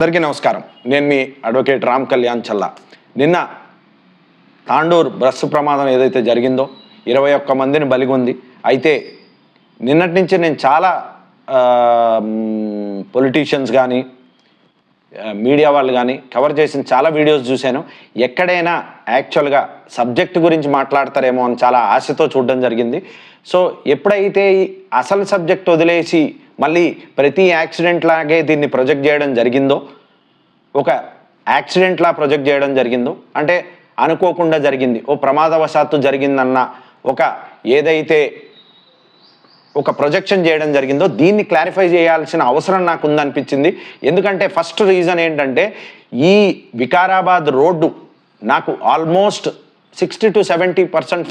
అందరికీ నమస్కారం. నేను మీ అడ్వకేట్ రామ్ కళ్యాణ్ చల్లా. నిన్న తాండూరు బస్సు ప్రమాదం ఏదైతే జరిగిందో 21 మందిని బలిగొంది. అయితే నిన్నటి నుంచి నేను చాలా పొలిటీషియన్స్ కానీ మీడియా వాళ్ళు కానీ కవర్ చేసిన చాలా వీడియోస్ చూశాను. ఎక్కడైనా యాక్చువల్గా సబ్జెక్ట్ గురించి మాట్లాడతారేమో అని చాలా ఆశతో చూడడం జరిగింది. సో ఎప్పుడైతే అసలు సబ్జెక్ట్ వదిలేసి మళ్ళీ ప్రతి యాక్సిడెంట్ లాగే దీన్ని ప్రొజెక్ట్ చేయడం జరిగిందో, ఒక యాక్సిడెంట్లా ప్రొజెక్ట్ చేయడం జరిగిందో, అంటే అనుకోకుండా జరిగింది, ఓ ప్రమాదవశాత్తు జరిగిందన్న ఒక ఏదైతే ఒక ప్రొజెక్షన్ చేయడం జరిగిందో దీన్ని క్లారిఫై చేయాల్సిన అవసరం నాకు ఉందనిపించింది. ఎందుకంటే ఫస్ట్ రీజన్ ఏంటంటే ఈ వికారాబాద్ రోడ్డు నాకు ఆల్మోస్ట్ 60 to 70%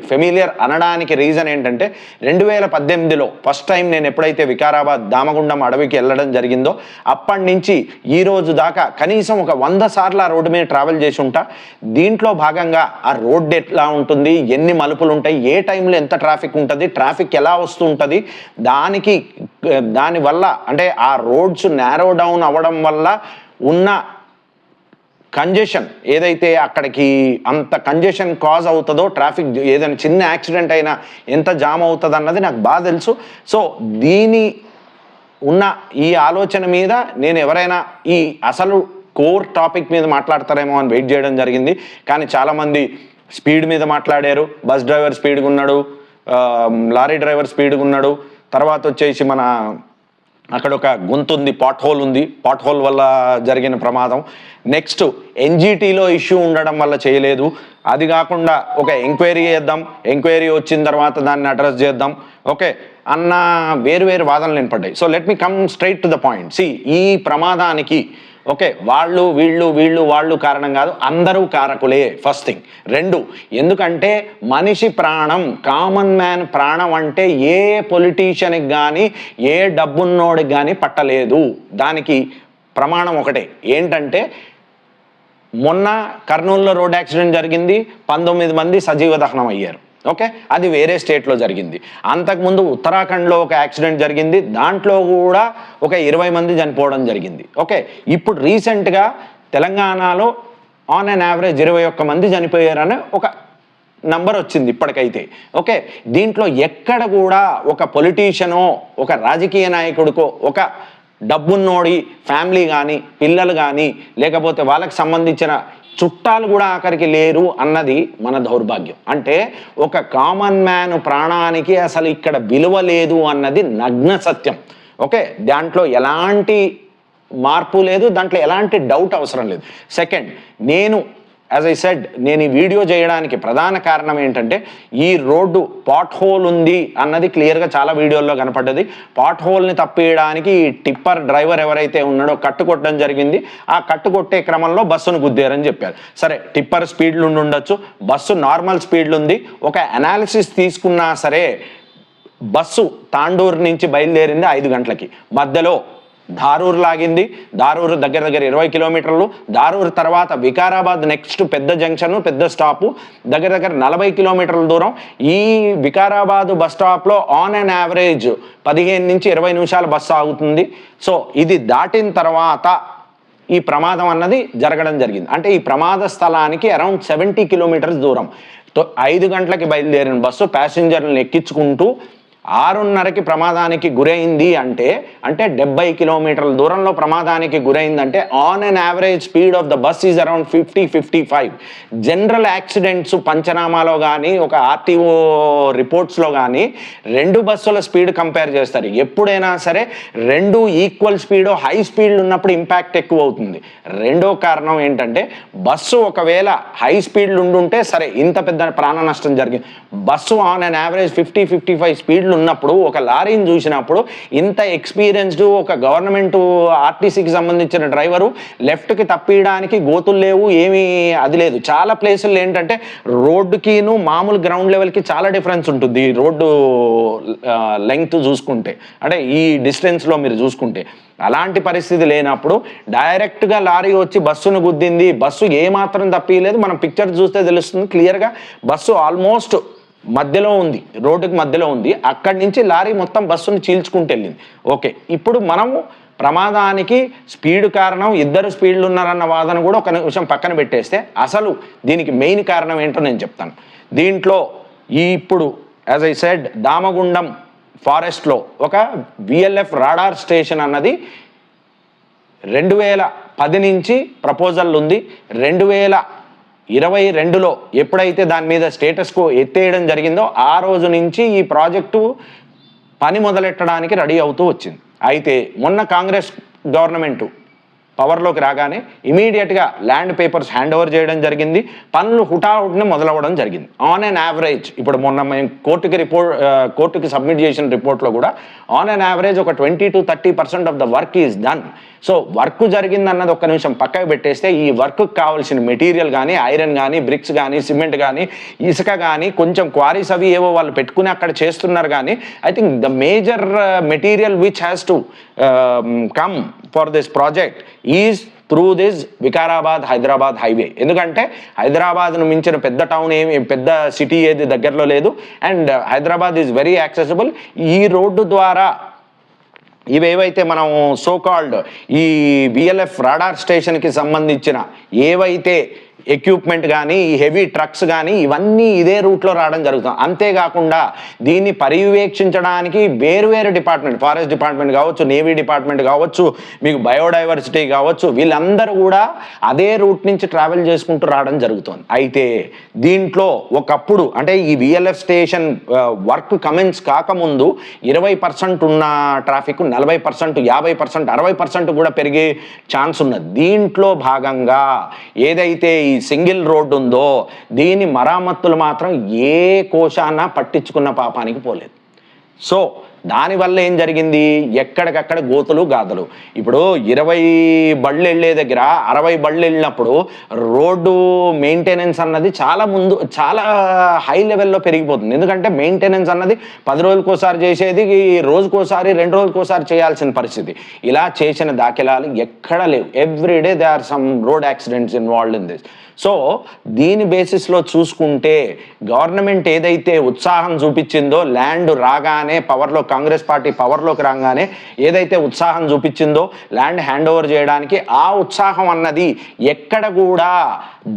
ఫెమిలియర్ అనడానికి రీజన్ ఏంటంటే 2018లో ఫస్ట్ టైం నేను ఎప్పుడైతే వికారాబాద్ దామగుండం అడవికి వెళ్ళడం జరిగిందో అప్పటి నుంచి ఈ రోజు దాకా కనీసం ఒక 100 సార్లు ఆ రోడ్డు మీద ట్రావెల్ చేసి ఉంటా. దీంట్లో భాగంగా ఆ రోడ్డు ఎట్లా ఉంటుంది, ఎన్ని మలుపులు ఉంటాయి, ఏ టైంలో ఎంత ట్రాఫిక్ ఉంటుంది, ట్రాఫిక్ ఎలా వస్తూ ఉంటుంది, దానివల్ల అంటే ఆ రోడ్స్ నేరో డౌన్ అవ్వడం వల్ల ఉన్న కంజెషన్ ఏదైతే అక్కడికి అంత కంజెషన్ కాజ్ అవుతుందో, ట్రాఫిక్ ఏదైనా చిన్న యాక్సిడెంట్ అయినా ఎంత జామ్ అవుతుంది అన్నది నాకు బాగా తెలుసు. సో దీని ఉన్న ఈ ఆలోచన మీద నేను ఎవరైనా ఈ అసలు కోర్ టాపిక్ మీద మాట్లాడతారేమో అని వెయిట్ చేయడం జరిగింది. కానీ చాలామంది స్పీడ్ మీద మాట్లాడారు. బస్ డ్రైవర్ స్పీడ్గా ఉన్నాడు, లారీ డ్రైవర్ స్పీడ్గా ఉన్నాడు, తర్వాత వచ్చేసి మన అక్కడ ఒక గొంతు ఉంది, పాట్ హోల్ వల్ల జరిగిన ప్రమాదం. నెక్స్ట్ ఎన్జిటీలో ఇష్యూ ఉండడం వల్ల చేయలేదు. అది కాకుండా ఒక ఎంక్వైరీ చేద్దాం, ఎంక్వైరీ వచ్చిన తర్వాత దాన్ని అడ్రస్ చేద్దాం ఓకే అన్న వేరు వాదనలు వినపడ్డాయి. So let me come straight to the point. ఈ ప్రమాదానికి ఓకే వాళ్ళు కారణం కాదు, అందరూ కారకులే. First thing. 2, ఎందుకంటే మనిషి ప్రాణం, కామన్ మ్యాన్ ప్రాణం అంటే ఏ పొలిటీషియన్కి కానీ ఏ డబ్బున్నోడికి కానీ పట్టలేదు. దానికి ప్రమాణం ఒకటే, ఏంటంటే మొన్న కర్నూలులో రోడ్ యాక్సిడెంట్ జరిగింది, 19 మంది సజీవ దహనం అయ్యారు. ఓకే, అది వేరే స్టేట్లో జరిగింది. అంతకుముందు ఉత్తరాఖండ్లో ఒక యాక్సిడెంట్ జరిగింది, దాంట్లో కూడా ఒక 20 మంది చనిపోవడం జరిగింది. ఓకే, ఇప్పుడు రీసెంట్గా తెలంగాణలో ఆన్ అన్ యావరేజ్ 21 మంది చనిపోయారని ఒక నంబర్ వచ్చింది ఇప్పటికైతే. ఓకే, దీంట్లో ఎక్కడ కూడా ఒక పొలిటీషియనో ఒక రాజకీయ నాయకుడికో ఒక డబ్బున్నోడి ఫ్యామిలీ కానీ పిల్లలు కానీ లేకపోతే వాళ్ళకి సంబంధించిన చుట్టాలు కూడా ఆఖరికి లేరు అన్నది మన దౌర్భాగ్యం. అంటే ఒక కామన్ మ్యాన్ ప్రాణానికి అసలు ఇక్కడ విలువ లేదు అన్నది నగ్న సత్యం. ఓకే, దాంట్లో ఎలాంటి మార్పు లేదు, దాంట్లో ఎలాంటి డౌట్ అవసరం లేదు. సెకండ్, యాజ్ ఐ సెడ్, నేను ఈ వీడియో చేయడానికి ప్రధాన కారణం ఏంటంటే ఈ రోడ్డు పాట్ హోల్ ఉంది అన్నది క్లియర్గా చాలా వీడియోల్లో కనపడ్డది. పాట్ హోల్ని తప్పేయడానికి ఈ టిప్పర్ డ్రైవర్ ఎవరైతే ఉన్నాడో కట్టు కొట్టడం జరిగింది. ఆ కట్టు కొట్టే క్రమంలో బస్సును గుద్దారని చెప్పారు. సరే, టిప్పర్ స్పీడ్లు ఉండొచ్చు, బస్సు నార్మల్ స్పీడ్లు ఉంది. ఒక అనాలిసిస్ తీసుకున్నా సరే బస్సు తాండూరు నుంచి బయలుదేరింది 5 గంటలకి, మధ్యలో ధారూరు లాగింది. ధారూరు దగ్గర 20 కిలోమీటర్లు. ధారూరు తర్వాత వికారాబాద్ నెక్స్ట్ పెద్ద జంక్షన్, పెద్ద స్టాపు, దగ్గర 40 కిలోమీటర్ల దూరం. ఈ వికారాబాద్ బస్ స్టాప్లో ఆన్ అన్ యావరేజ్ 15 నుంచి 20 నిమిషాలు బస్సు ఆగుతుంది. సో ఇది దాటిన తర్వాత ఈ ప్రమాదం అన్నది జరగడం జరిగింది. అంటే ఈ ప్రమాద స్థలానికి అరౌండ్ 70 కిలోమీటర్స్ దూరం. 5 గంటలకి బయలుదేరిన బస్సు ప్యాసింజర్లను ఎక్కించుకుంటూ 6:30కి ప్రమాదానికి గురైంది అంటే 70 కిలోమీటర్ల దూరంలో ప్రమాదానికి గురైందంటే on an average speed of the bus is around 50-55. General accidents పంచనామాలో కానీ ఒక ఆర్టీఓ రిపోర్ట్స్లో కానీ 2 బస్సుల స్పీడ్ కంపేర్ చేస్తారు. ఎప్పుడైనా సరే 2 ఈక్వల్ స్పీడ్ హై స్పీడ్ ఉన్నప్పుడు ఇంపాక్ట్ ఎక్కువ అవుతుంది. రెండో కారణం ఏంటంటే బస్సు ఒకవేళ హై స్పీడ్లు ఉండుంటే సరే ఇంత పెద్ద ప్రాణ నష్టం జరిగింది. బస్సు ఆన్ అన్ యావరేజ్ 50-55 స్పీడ్లు ఉన్నప్పుడు ఒక లారీని చూసినప్పుడు ఇంత ఎక్స్పీరియన్స్డ్ ఒక గవర్నమెంట్ ఆర్టీసీకి సంబంధించిన డ్రైవరు లెఫ్ట్కి తప్పియడానికి గోతులు లేవు, ఏమీ అది లేదు. చాలా ప్లేసుల్లో ఏంటంటే రోడ్డుకిను మామూలు గ్రౌండ్ లెవెల్కి చాలా డిఫరెన్స్ ఉంటుంది. రోడ్డు లెంగ్త్ చూసుకుంటే, అంటే ఈ డిస్టెన్స్లో మీరు చూసుకుంటే అలాంటి పరిస్థితి లేనప్పుడు డైరెక్ట్గా లారీ వచ్చి బస్సును గుద్దింది. బస్సు ఏమాత్రం తప్పియలేదు. మనం పిక్చర్ చూస్తే తెలుస్తుంది క్లియర్గా. బస్సు ఆల్మోస్ట్ మధ్యలో ఉంది, రోడ్డుకి మధ్యలో ఉంది. అక్కడి నుంచి లారీ మొత్తం బస్సును చీల్చుకుంటూ వెళ్ళింది. ఓకే, ఇప్పుడు మనము ప్రమాదానికి స్పీడ్ కారణం, ఇద్దరు స్పీడ్లు ఉన్నారన్న వాదన కూడా ఒక నిమిషం పక్కన పెట్టేస్తే అసలు దీనికి మెయిన్ కారణం ఏంటో నేను చెప్తాను. దీంట్లో ఇప్పుడు యాజ్ ఐ సెడ్ దామగుండం ఫారెస్ట్లో ఒక విఎల్ఎఫ్ రాడార్ స్టేషన్ అన్నది 2010 నుంచి ప్రపోజల్ ఉంది. 2022లో ఎప్పుడైతే దాని మీద స్టేటస్కు ఎత్తేయడం జరిగిందో ఆ రోజు నుంచి ఈ ప్రాజెక్టు పని మొదలెట్టడానికి రెడీ అవుతూ వచ్చింది. అయితే మొన్న కాంగ్రెస్ గవర్నమెంటు పవర్లోకి రాగానే ఇమీడియట్గా ల్యాండ్ పేపర్స్ హ్యాండ్ ఓవర్ చేయడం జరిగింది. పనులు హుటాహుటిని మొదలవ్వడం జరిగింది. ఆన్ అన్ యావరేజ్ ఇప్పుడు మొన్న మేము కోర్టుకి సబ్మిట్ చేసిన రిపోర్ట్లో కూడా ఆన్ అన్ యావరేజ్ ఒక 20 to 30% of the work is done. So work జరిగిందన్నది ఒక్క నిమిషం పక్కకు పెట్టేస్తే ఈ వర్క్కి కావాల్సిన మెటీరియల్ కానీ, ఐరన్ కానీ, బ్రిక్స్ కానీ, సిమెంట్ కానీ, ఇసుక కానీ, కొంచెం క్వారీస్ అవి ఏవో వాళ్ళు పెట్టుకుని అక్కడ చేస్తున్నారు. కానీ I think the major material which has to come for this project is through this Vikarabad Hyderabad highway. ఎందుకంటే హైదరాబాద్ను మించిన పెద్ద టౌన్ పెద్ద సిటీ ఏది దగ్గరలో లేదు. And Hyderabad is very accessible. ఈ రోడ్డు ద్వారా ఇవేవైతే మనం సోకాల్డ్ ఈ విఎల్ఎఫ్ రాడార్ స్టేషన్కి సంబంధించిన ఏవైతే ఎక్విప్మెంట్ కానీ, ఈ హెవీ ట్రక్స్ కానీ ఇవన్నీ ఇదే రూట్లో రావడం జరుగుతుంది. అంతేకాకుండా దీన్ని పర్యవేక్షించడానికి వేరు డిపార్ట్మెంట్, ఫారెస్ట్ డిపార్ట్మెంట్ కావచ్చు, నేవీ డిపార్ట్మెంట్ కావచ్చు, మీకు బయోడైవర్సిటీ కావచ్చు, వీళ్ళందరూ కూడా అదే రూట్ నుంచి ట్రావెల్ చేసుకుంటూ రావడం జరుగుతుంది. అయితే దీంట్లో ఒకప్పుడు అంటే ఈ విఎల్ఎఫ్ స్టేషన్ వర్క్ కమెన్స్ కాకముందు 20% ఉన్న ట్రాఫిక్ 40%, 50%, 60% కూడా పెరిగే ఛాన్స్ ఉన్నది. దీంట్లో భాగంగా ఏదైతే ఈ సింగిల్ రోడ్డు ఉందో దీని మరామత్తులు మాత్రం ఏ కోశాన పట్టించుకున్న పాపానికి పోలేదు. సో దానివల్ల ఏం జరిగింది, ఎక్కడికక్కడ గోతులు గాథలు. ఇప్పుడు 20 బళ్ళు వెళ్ళే దగ్గర 60 బళ్ళు వెళ్ళినప్పుడు రోడ్డు మెయింటెనెన్స్ అన్నది చాలా హై లెవెల్లో పెరిగిపోతుంది. ఎందుకంటే మెయింటెనెన్స్ అన్నది 10 రోజులకోసారి చేసేది రోజుకోసారి 2 రోజులకోసారి చేయాల్సిన పరిస్థితి. ఇలా చేసిన దాఖలాలు ఎక్కడ లేవు. Every day they are some road accidents involved in this. So దీని బేసిస్లో చూసుకుంటే గవర్నమెంట్ ఏదైతే ఉత్సాహం చూపించిందో ల్యాండ్ రాగానే కాంగ్రెస్ పార్టీ పవర్లోకి రాగానే ఏదైతే ఉత్సాహం చూపించిందో ల్యాండ్ హ్యాండ్ ఓవర్ చేయడానికి, ఆ ఉత్సాహం అన్నది ఎక్కడ కూడా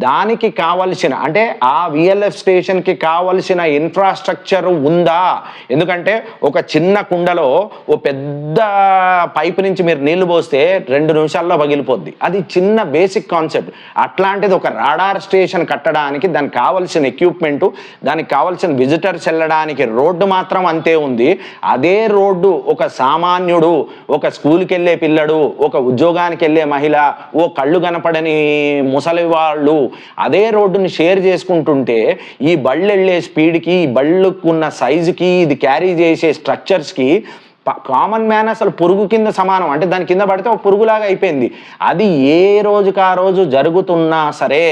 దానికి కావలసిన అంటే ఆ విఎల్ఎఫ్ స్టేషన్కి కావలసిన ఇన్ఫ్రాస్ట్రక్చర్ ఉందా? ఎందుకంటే ఒక చిన్న కుండలో ఓ పెద్ద పైపు నుంచి మీరు నీళ్లు పోస్తే 2 నిమిషాల్లో పగిలిపోద్ది. అది చిన్న బేసిక్ కాన్సెప్ట్. అట్లాంటిది ఒక రాడార్ స్టేషన్ కట్టడానికి దానికి కావలసిన ఎక్విప్మెంటు, దానికి కావలసిన విజిటర్స్ వెళ్ళడానికి రోడ్డు మాత్రం అంతే ఉంది. అదే రోడ్డు ఒక సామాన్యుడు, ఒక స్కూల్కి వెళ్ళే పిల్లడు, ఒక ఉద్యోగానికి వెళ్ళే మహిళ, ఓ కళ్ళు కనపడని ముసలి వాళ్ళు అదే రోడ్డుని షేర్ చేసుకుంటుంటే ఈ బళ్ళు వెళ్ళే స్పీడ్కి, ఈ బళ్ళుకున్న సైజుకి, ఇది క్యారీ చేసే స్ట్రక్చర్స్కి కామన్ మ్యాన్ అసలు పురుగు కింద సమానం. అంటే దాని కింద పడితే ఒక పురుగులాగా అయిపోయింది. అది ఏ రోజుకి ఆ రోజు జరుగుతున్నా సరే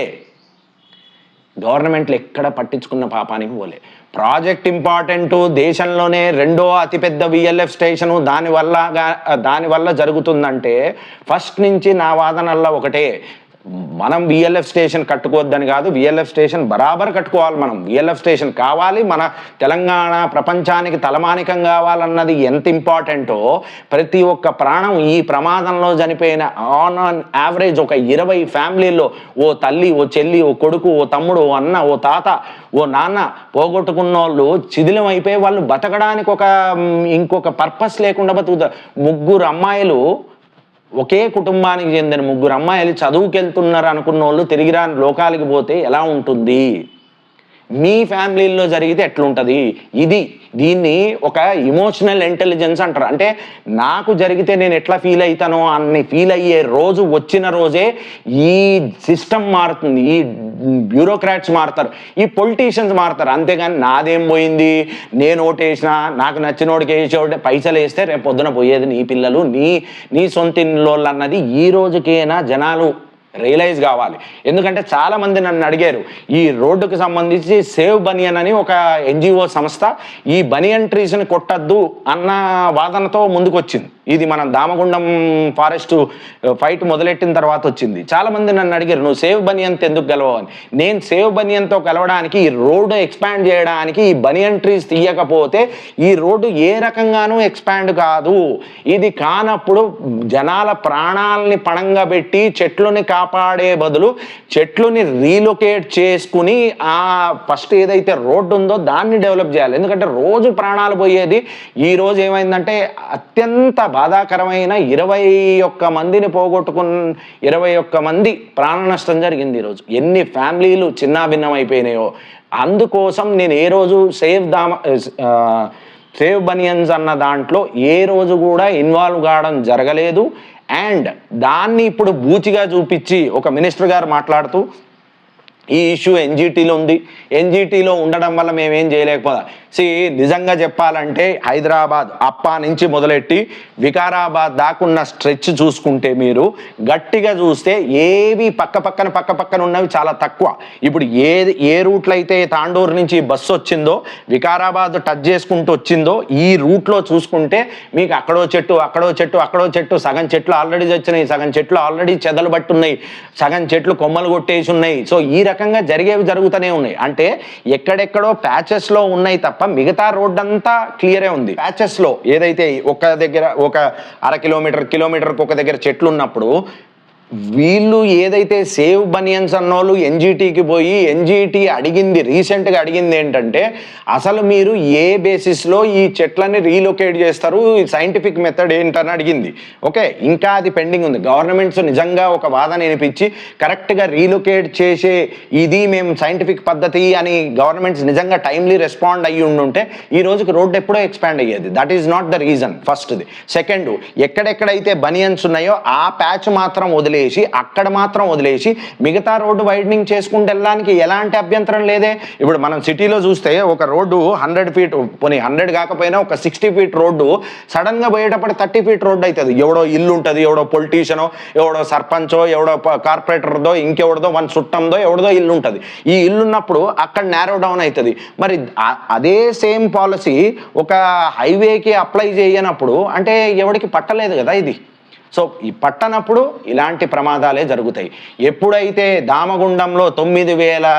గవర్నమెంట్లు ఎక్కడ పట్టించుకున్న పాపానికి పోలే. ప్రాజెక్ట్ ఇంపార్టెంటు, దేశంలోనే 2వ అతిపెద్ద విఎల్ఎఫ్ స్టేషను దానివల్ల జరుగుతుందంటే ఫస్ట్ నుంచి నా వాదనల్లో ఒకటే, మనం విఎల్ఎఫ్ స్టేషన్ కట్టుకోవద్దని కాదు, విఎల్ఎఫ్ స్టేషన్ బరాబర్ కట్టుకోవాలి. మనం విఎల్ఎఫ్ స్టేషన్ కావాలి, మన తెలంగాణ ప్రపంచానికి తలమానికం కావాలన్నది ఎంత ఇంపార్టెంటో ప్రతి ఒక్క ప్రాణం ఈ ప్రమాదంలో చనిపోయిన ఆన్ యావరేజ్ ఒక 20 ఫ్యామిలీల్లో ఓ తల్లి, ఓ చెల్లి, ఓ కొడుకు, ఓ తమ్ముడు, ఓ అన్న, ఓ తాత, ఓ నాన్న పోగొట్టుకున్న వాళ్ళు శిథిలం అయిపోయి వాళ్ళు బతకడానికి ఇంకొక పర్పస్ లేకుండా బతుకుతారు. 3 అమ్మాయిలు, ఒకే కుటుంబానికి చెందిన 3 అమ్మాయిలు చదువుకెళ్తున్నారు అనుకున్న వాళ్ళు తిరిగి రాని లోకాలకి పోతే ఎలా ఉంటుంది? మీ ఫ్యామిలీల్లో జరిగితే ఎట్లుంటుంది? దీన్ని ఒక ఇమోషనల్ ఇంటెలిజెన్స్ అంటారు. అంటే నాకు జరిగితే నేను ఎట్లా ఫీల్ అవుతానో అన్ని ఫీల్ అయ్యే రోజు వచ్చిన రోజే ఈ సిస్టమ్ మారుతుంది, ఈ బ్యూరోక్రాట్స్ మారుతారు, ఈ పొలిటీషియన్స్ మారుతారు. అంతేగాని నాదేం పోయింది, నేను ఓటేసినా, నాకు నచ్చినోడికి వేసే పైసలు వేస్తే రేపు పొద్దున పోయేది నీ పిల్లలు, నీ సొంత ఇల్లు అన్నది ఈ రోజుకైనా జనాలు రియలైజ్ కావాలి. ఎందుకంటే చాలామంది నన్ను అడిగారు, ఈ రోడ్డుకు సంబంధించి సేవ్ బనియన్ అని ఒక ఎన్జిఓ సంస్థ ఈ బనియన్ ట్రీస్ని కొట్టద్దు అన్న వాదనతో ముందుకు వచ్చింది. ఇది మన దామగుండం ఫారెస్ట్ ఫైట్ మొదలెట్టిన తర్వాత వచ్చింది. చాలామంది నన్ను అడిగారు, నువ్వు సేవ్ బనియన్తో ఎందుకు గెలవవు అని. నేను సేవ్ బనియన్తో గెలవడానికి, ఈ రోడ్డు ఎక్స్పాండ్ చేయడానికి ఈ బనియన్ ట్రీస్ తీయకపోతే ఈ రోడ్డు ఏ రకంగానూ ఎక్స్పాండ్ కాదు. ఇది కానప్పుడు జనాల ప్రాణాలని పణంగా పెట్టి చెట్లని కాపాడే బదులు చెట్లని రీలొకేట్ చేసుకుని ఆ ఫస్ట్ ఏదైతే రోడ్డు ఉందో దాన్ని డెవలప్ చేయాలి. ఎందుకంటే రోజు ప్రాణాలు పోయేది. ఈ రోజు ఏమైందంటే అత్యంత బాధాకరమైన 21 మందిని పోగొట్టుకున్న 21 మంది ప్రాణ నష్టం జరిగింది ఈరోజు. ఎన్ని ఫ్యామిలీలు చిన్నాభిన్నం అయిపోయినాయో. అందుకోసం నేను ఏ రోజు సేవ్ బనియన్స్ అన్న దాంట్లో ఏ రోజు కూడా ఇన్వాల్వ్ కావడం జరగలేదు. అండ్ దాన్ని ఇప్పుడు బూచిగా చూపించి ఒక మినిస్టర్ గారు మాట్లాడుతూ ఈ ఇష్యూ ఎన్జిటీలో ఉంది, ఎన్జిటీలో ఉండడం వల్ల మేమేం చేయలేకపోదా. నిజంగా చెప్పాలంటే హైదరాబాద్ అప్పా నుంచి మొదలెట్టి వికారాబాద్ దాకున్న స్ట్రెచ్ చూసుకుంటే మీరు గట్టిగా చూస్తే ఏవి పక్కపక్కన ఉన్నవి చాలా తక్కువ. ఇప్పుడు ఏ రూట్లో అయితే తాండూరు నుంచి బస్సు వచ్చిందో వికారాబాద్ టచ్ చేసుకుంటూ వచ్చిందో ఈ రూట్లో చూసుకుంటే మీకు అక్కడో చెట్టు సగం చెట్లు ఆల్రెడీ వచ్చినాయి, సగం చెట్లు ఆల్రెడీ చెదలు బట్టి ఉన్నాయి, సగం చెట్లు కొమ్మలు కొట్టేసి ఉన్నాయి. సో ఈ రకంగా జరిగేవి జరుగుతూనే ఉన్నాయి. అంటే ఎక్కడెక్కడో ప్యాచెస్లో ఉన్నాయి తప్ప మిగతా రోడ్ అంతా క్లియరే ఉంది. ప్యాచెస్లో ఏదైతే ఒక దగ్గర ఒక 1/2 కిలోమీటర్కి ఒక దగ్గర చెట్లు ఉన్నప్పుడు వీళ్ళు ఏదైతే సేవ్ బనియన్స్ అన్నోళ్ళు ఎన్జిటీకి పోయి ఎన్జిటీ రీసెంట్గా అడిగింది ఏంటంటే అసలు మీరు ఏ బేసిస్లో ఈ చెట్లని రీలొకేట్ చేస్తారు, సైంటిఫిక్ మెథడ్ ఏంటని అడిగింది. ఓకే, ఇంకా అది పెండింగ్ ఉంది. గవర్నమెంట్స్ నిజంగా ఒక వాదన వినిపించి కరెక్ట్గా రీలొకేట్ చేసే ఇది మేము సైంటిఫిక్ పద్ధతి అని గవర్నమెంట్స్ నిజంగా టైమ్లీ రెస్పాండ్ అయ్యి ఉండుంటే ఈ రోజుకి రోడ్డు ఎప్పుడో ఎక్స్పాండ్ అయ్యేది. That is not the reason. ఫస్ట్ది. సెకండ్, ఎక్కడెక్కడైతే బనియన్స్ ఉన్నాయో ఆ ప్యాచ్ మాత్రం అక్కడ మాత్రం వదిలేసి మిగతా రోడ్డు వైడనింగ్ చేసుకుంటూ వెళ్ళడానికి ఎలాంటి అభ్యంతరం లేదే. ఇప్పుడు మనం సిటీలో చూస్తే ఒక రోడ్డు 100 ఫీట్, పోనీ 100 కాకపోయినా ఒక 60 ఫీట్ రోడ్డు సడన్ గా పోయేటప్పుడు 30 ఫీట్ రోడ్డు అవుతుంది. ఎవడో ఇల్లు ఉంటుంది, ఎవడో పొలిటీషియనో, ఎవడో సర్పంచో, ఎవడో కార్పొరేటర్దో, ఇంకెవడదో మన చుట్టందో ఎవడదో ఇల్లు ఉంటుంది. ఈ ఇల్లు ఉన్నప్పుడు అక్కడ నేరో డౌన్ అవుతుంది. మరి అదే సేమ్ పాలసీ ఒక హైవేకి అప్లై చేయనప్పుడు అంటే ఎవడికి పట్టలేదు కదా ఇది. సో ఈ పట్టనప్పుడు ఇలాంటి ప్రమాదాలే జరుగుతాయి. ఎప్పుడైతే దామగుండంలో 9,000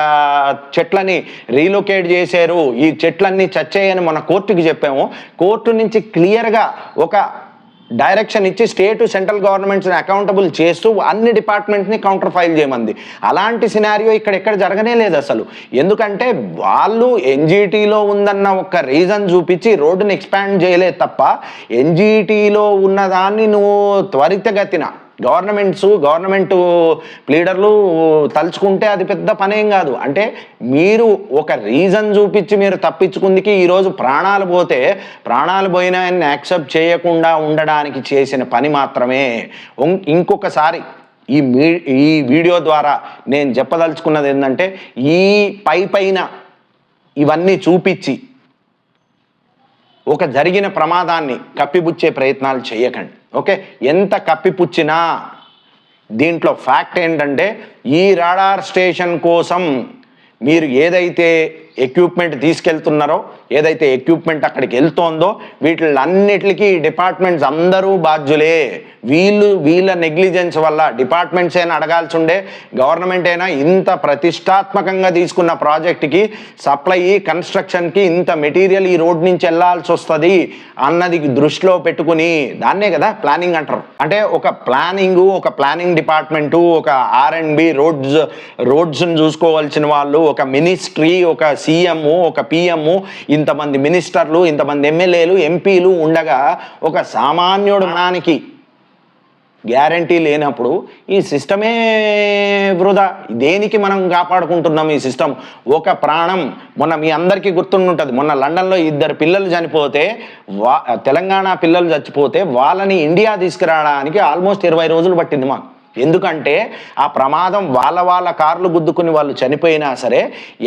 చెట్లని రీలొకేట్ చేశారు, ఈ చెట్లన్నీ చచ్చాయని మన కోర్టుకి చెప్పాము, కోర్టు నుంచి క్లియర్గా ఒక డైరెక్షన్ ఇచ్చి సెంట్రల్ గవర్నమెంట్స్ని అకౌంటబుల్ చేస్తూ అన్ని డిపార్ట్మెంట్స్ని కౌంటర్ ఫైల్ చేయమంది. అలాంటి సినారియో ఎక్కడ జరగనే లేదు అసలు. ఎందుకంటే వాళ్ళు ఎన్జిటీలో ఉందన్న ఒక రీజన్ చూపించి రోడ్డుని ఎక్స్పాండ్ చేయలేదు తప్ప ఎన్జిటీలో ఉన్నదాన్ని నువ్వు త్వరితగతిన గవర్నమెంట్ లీడర్లు తలుచుకుంటే అది పెద్ద పనేం కాదు. అంటే మీరు ఒక రీజన్ చూపించి మీరు తప్పించుకుందికి ఈరోజు ప్రాణాలు పోయినా యాక్సెప్ట్ చేయకుండా ఉండడానికి చేసిన పని మాత్రమే. ఇంకొకసారి ఈ వీడియో ద్వారా నేను చెప్పదలుచుకున్నది ఏంటంటే ఈ పైన ఇవన్నీ చూపించి ఒక జరిగిన ప్రమాదాన్ని కప్పిపుచ్చే ప్రయత్నాలు చేయకండి. ఓకే, ఎంత కప్పిపుచ్చినా దీంట్లో ఫ్యాక్ట్ ఏంటంటే ఈ రాడార్ స్టేషన్ కోసం మీరు ఏదైతే ఎక్విప్మెంట్ తీసుకెళ్తున్నారో, ఏదైతే ఎక్విప్మెంట్ అక్కడికి వెళ్తోందో వీటిలన్నిటికీ డిపార్ట్మెంట్స్ అందరూ బాధ్యులే. వీళ్ళ నెగ్లిజెన్స్ వల్ల డిపార్ట్మెంట్స్ అయినా అడగాల్సి ఉండే, గవర్నమెంట్ అయినా ఇంత ప్రతిష్టాత్మకంగా తీసుకున్న ప్రాజెక్ట్కి సప్లై కన్స్ట్రక్షన్కి ఇంత మెటీరియల్ ఈ రోడ్ నుంచి వెళ్లాల్సి వస్తుంది అన్నది దృష్టిలో పెట్టుకుని దాన్నే కదా ప్లానింగ్ అంటారు. అంటే ఒక ప్లానింగ్ డిపార్ట్మెంటు, ఒక R&B రోడ్స్ని చూసుకోవాల్సిన వాళ్ళు, ఒక మినిస్ట్రీ, ఒక సీఎం, ఒక పిఎం, ఇంతమంది మినిస్టర్లు, ఇంతమంది ఎమ్మెల్యేలు, ఎంపీలు ఉండగా ఒక సామాన్యుడు మనానికి గ్యారంటీ లేనప్పుడు ఈ సిస్టమే వృధా. దేనికి మనం కాపాడుకుంటున్నాం ఈ సిస్టమ్? ఒక ప్రాణం, మొన్న మీ అందరికీ గుర్తుంటుంది, మొన్న లండన్లో 2 పిల్లలు చనిపోతే, తెలంగాణ పిల్లలు చచ్చిపోతే వాళ్ళని ఇండియా తీసుకురావడానికి ఆల్మోస్ట్ 20 రోజులు పట్టింది మాకు. ఎందుకంటే ఆ ప్రమాదం వాళ్ళ కార్లు గుద్దుకుని వాళ్ళు చనిపోయినా సరే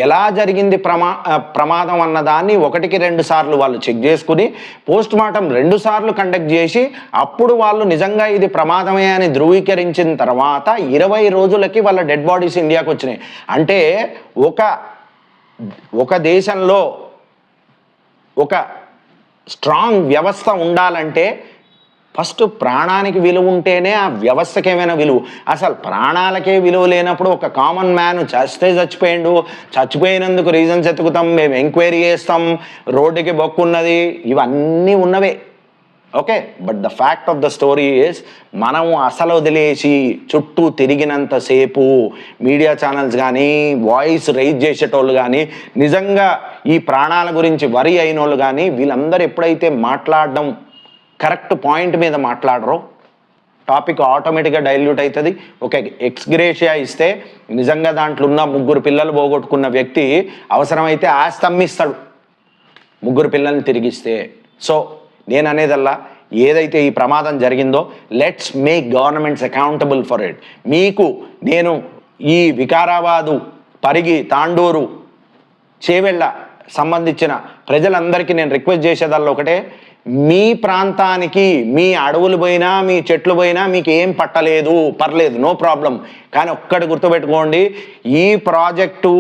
ఎలా జరిగింది ప్రమాదం అన్నదాన్ని 1-2 సార్లు వాళ్ళు చెక్ చేసుకుని పోస్ట్ మార్టం 2 సార్లు కండక్ట్ చేసి అప్పుడు వాళ్ళు నిజంగా ఇది ప్రమాదమే అని ధృవీకరించిన తర్వాత 20 రోజులకి వాళ్ళ డెడ్ బాడీస్ ఇండియాకి వచ్చినాయి. అంటే ఒక దేశంలో ఒక స్ట్రాంగ్ వ్యవస్థ ఉండాలంటే ఫస్ట్ ప్రాణానికి విలువ ఉంటేనే ఆ వ్యవస్థకి ఏమైనా విలువ. అసలు ప్రాణాలకే విలువ లేనప్పుడు ఒక కామన్ మ్యాన్ చచ్చిపోయినందుకు రీజన్స్ ఎత్తుకుతాం, మేము ఎంక్వైరీ చేస్తాం, రోడ్డుకి బొక్కున్నది, ఇవన్నీ ఉన్నవే. Okay, but the fact of the story is మనం అసలు వదిలేసి చుట్టూ తిరిగినంతసేపు మీడియా ఛానల్స్ కానీ, వాయిస్ రైజ్ చేసేటోళ్ళు కానీ, నిజంగా ఈ ప్రాణాల గురించి వరి అయిన వాళ్ళు కానీ, వీళ్ళందరూ ఎప్పుడైతే మాట్లాడడం కరెక్ట్ పాయింట్ మీద మాట్లాడరో టాపిక్ ఆటోమేటిక్గా డైల్యూట్ అవుతుంది. ఒక ఎక్స్గ్రేషియా ఇస్తే నిజంగా దాంట్లో ఉన్న 3 పిల్లలు పోగొట్టుకున్న వ్యక్తి అవసరమైతే ఆస్తి అమ్మిస్తాడు 3 పిల్లల్ని తిరిగిస్తే. సో నేను అనేదల్లా, ఏదైతే ఈ ప్రమాదం జరిగిందో let's make governments accountable for it. మీకు నేను ఈ వికారాబాదు, పరిగి, తాండూరు, చేవెళ్ళ సంబంధించిన ప్రజలందరికీ నేను రిక్వెస్ట్ చేసేదల్లా ఒకటే, మీ ప్రాంతానికి మీ అడవులు పోయినా మీ చెట్లు పోయినా మీకు ఏం పట్టలేదు, పర్లేదు, నో ప్రాబ్లం. కానీ ఒక్కటి గుర్తుపెట్టుకోండి, ఈ ప్రాజెక్టు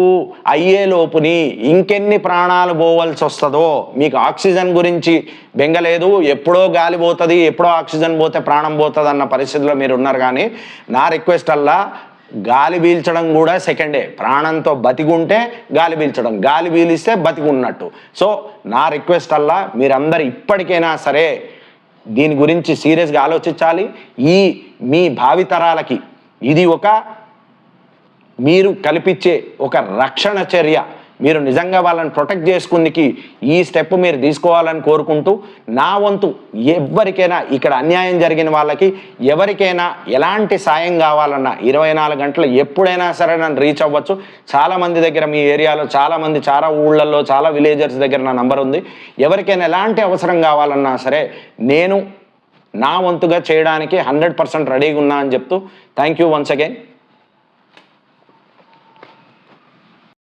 అయ్యే లోపుని ఇంకెన్ని ప్రాణాలు పోవలసి వస్తుందో. మీకు ఆక్సిజన్ గురించి బెంగలేదు, ఎప్పుడో గాలి పోతుంది, ఎప్పుడో ఆక్సిజన్ పోతే ప్రాణం పోతుంది అన్న పరిస్థితిలో మీరు ఉన్నారు. కానీ నా రిక్వెస్ట్ అల్లా, గాలి పీల్చడం కూడా సెకండే. ప్రాణంతో బతికుంటే గాలి పీల్చడం, గాలి పీలిస్తే బతికున్నట్టు. సో నా రిక్వెస్ట్ అల్లా, మీరందరూ ఇప్పటికైనా సరే దీని గురించి సీరియస్గా ఆలోచించాలి. మీ భావితరాలకి ఇది మీరు కల్పించే ఒక రక్షణ చర్య. మీరు నిజంగా వాళ్ళని ప్రొటెక్ట్ చేసుకుందికి ఈ స్టెప్ మీరు తీసుకోవాలని కోరుకుంటూ, నా వంతు ఎవరికైనా ఇక్కడ అన్యాయం జరిగిన వాళ్ళకి ఎవరికైనా ఎలాంటి సాయం కావాలన్నా 24 గంటలు ఎప్పుడైనా సరే నన్ను రీచ్ అవ్వచ్చు. చాలామంది దగ్గర మీ ఏరియాలో చాలా ఊళ్ళల్లో చాలా విలేజర్స్ దగ్గర నా నంబర్ ఉంది. ఎవరికైనా ఎలాంటి అవసరం కావాలన్నా సరే నేను నా వంతుగా చేయడానికి 100% రెడీగా ఉన్నా అని చెప్తూ థ్యాంక్ యూ వన్స్ అగైన్.